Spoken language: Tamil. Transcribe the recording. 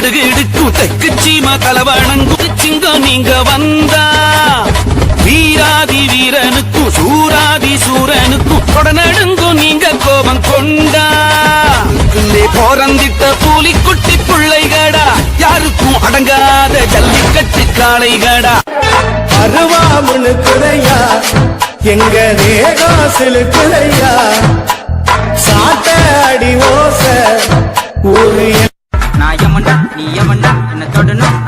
கிடுகிடுக்கும் தெற்கு சீமா தலவணங்கும் சிங்கம் நீங்க வந்தா வீராதி வீரனுக்கும் சூராதி சூரனுக்கும் தொடநடுங்கும் நீங்க கோபம் கொண்டா போறந்திட்ட பூலிக்குட்டி பிள்ளைகடா யாருக்கும் அடங்காத ஜல்லிக்கட்டு காளைகடா அருவாமுனு குறையா எங்க தேகாசிலுக்குறையா சாட்ட அடி ஓச ஊரு நான் யமண்டா நீ யமண்டா என்ன தொடணும்